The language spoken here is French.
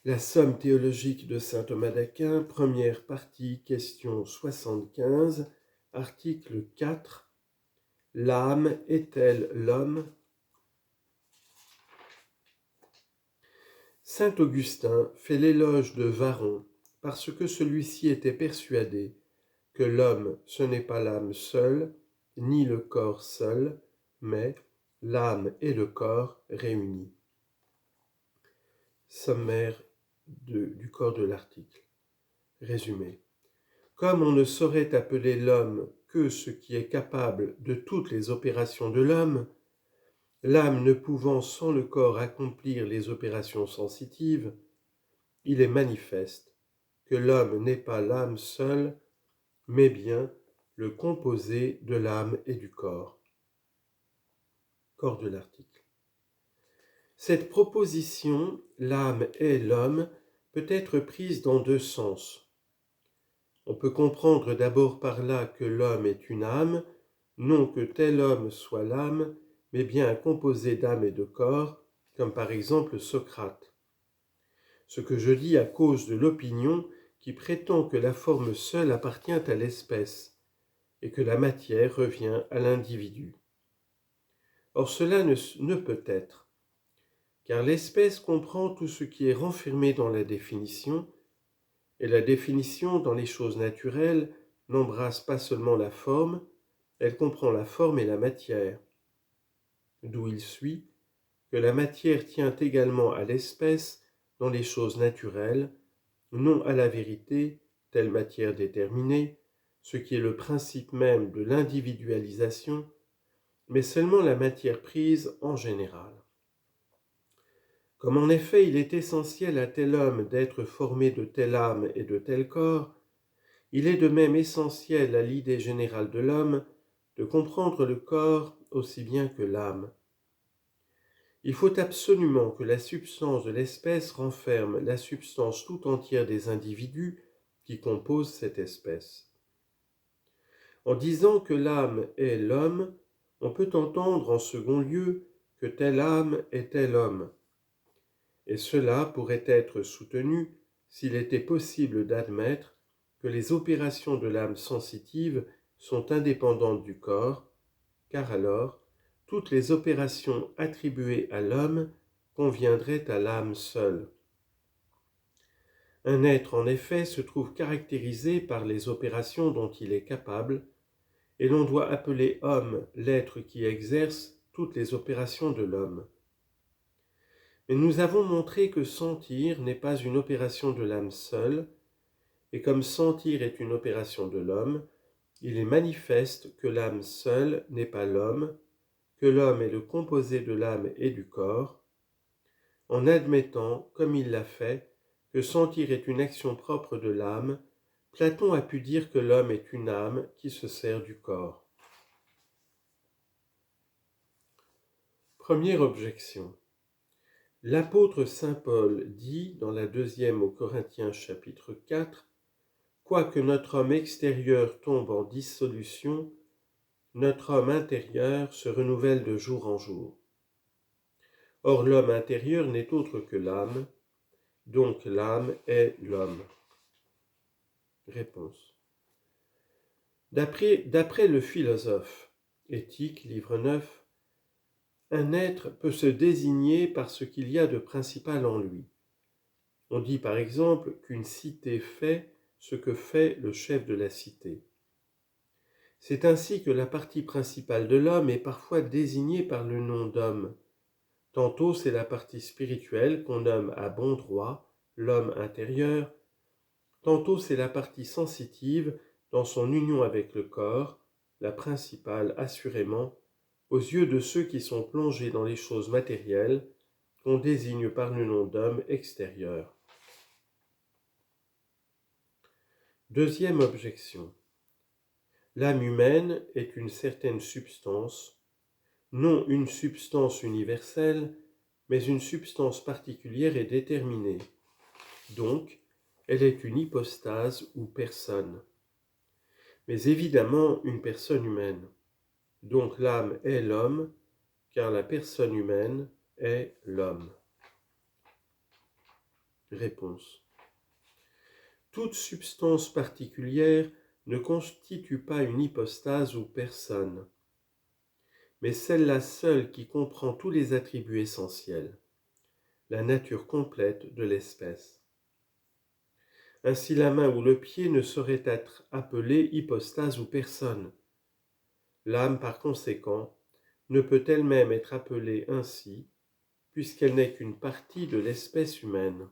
La somme théologique de saint Thomas d'Aquin, première partie, question 75, article 4. L'âme est-elle l'homme? Saint Augustin fait l'éloge de Varron parce que celui-ci était persuadé que l'homme ce n'est pas l'âme seule, ni le corps seul, mais l'âme et le corps réunis. Sommaire du corps de l'article. Résumé. Comme on ne saurait appeler l'homme que ce qui est capable de toutes les opérations de l'homme, l'âme ne pouvant sans le corps accomplir les opérations sensitives, il est manifeste que l'homme n'est pas l'âme seule, mais bien le composé de l'âme et du corps. Corps de l'article. Cette proposition, l'âme est l'homme, peut être prise dans deux sens. On peut comprendre d'abord par là que l'homme est une âme, non que tel homme soit l'âme, mais bien un composé d'âme et de corps, comme par exemple Socrate. Ce que je dis à cause de l'opinion qui prétend que la forme seule appartient à l'espèce, et que la matière revient à l'individu. Or cela ne peut être, car l'espèce comprend tout ce qui est renfermé dans la définition, et la définition dans les choses naturelles n'embrasse pas seulement la forme, elle comprend la forme et la matière. D'où il suit que la matière tient également à l'espèce dans les choses naturelles, non à la vérité, telle matière déterminée, ce qui est le principe même de l'individualisation, mais seulement la matière prise en général. Comme en effet il est essentiel à tel homme d'être formé de telle âme et de tel corps, il est de même essentiel à l'idée générale de l'homme de comprendre le corps aussi bien que l'âme. Il faut absolument que la substance de l'espèce renferme la substance tout entière des individus qui composent cette espèce. En disant que l'âme est l'homme, on peut entendre en second lieu que telle âme est tel homme. Et cela pourrait être soutenu s'il était possible d'admettre que les opérations de l'âme sensitive sont indépendantes du corps, car alors toutes les opérations attribuées à l'homme conviendraient à l'âme seule. Un être en effet se trouve caractérisé par les opérations dont il est capable, et l'on doit appeler homme l'être qui exerce toutes les opérations de l'homme. Mais nous avons montré que sentir n'est pas une opération de l'âme seule, et comme sentir est une opération de l'homme, il est manifeste que l'âme seule n'est pas l'homme, que l'homme est le composé de l'âme et du corps, en admettant, comme il l'a fait, que sentir est une action propre de l'âme. Platon a pu dire que l'homme est une âme qui se sert du corps. Première objection. L'apôtre saint Paul dit dans la deuxième aux Corinthiens chapitre 4, « Quoique notre homme extérieur tombe en dissolution, notre homme intérieur se renouvelle de jour en jour. Or l'homme intérieur n'est autre que l'âme, donc l'âme est l'homme. » Réponse. D'après le philosophe, Éthique, livre 9, un être peut se désigner par ce qu'il y a de principal en lui. On dit par exemple qu'une cité fait ce que fait le chef de la cité. C'est ainsi que la partie principale de l'homme est parfois désignée par le nom d'homme. Tantôt c'est la partie spirituelle qu'on nomme à bon droit l'homme intérieur, tantôt c'est la partie sensitive dans son union avec le corps, la principale assurément, aux yeux de ceux qui sont plongés dans les choses matérielles, qu'on désigne par le nom d'homme extérieur. Deuxième objection. L'âme humaine est une certaine substance, non une substance universelle, mais une substance particulière et déterminée. Donc, elle est une hypostase ou personne. Mais évidemment une personne humaine. Donc l'âme est l'homme, car la personne humaine est l'homme. Réponse. Toute substance particulière ne constitue pas une hypostase ou personne, mais celle-là seule qui comprend tous les attributs essentiels, la nature complète de l'espèce. Ainsi la main ou le pied ne sauraient être appelés hypostase ou personne. L'âme, par conséquent, ne peut elle-même être appelée ainsi, puisqu'elle n'est qu'une partie de l'espèce humaine.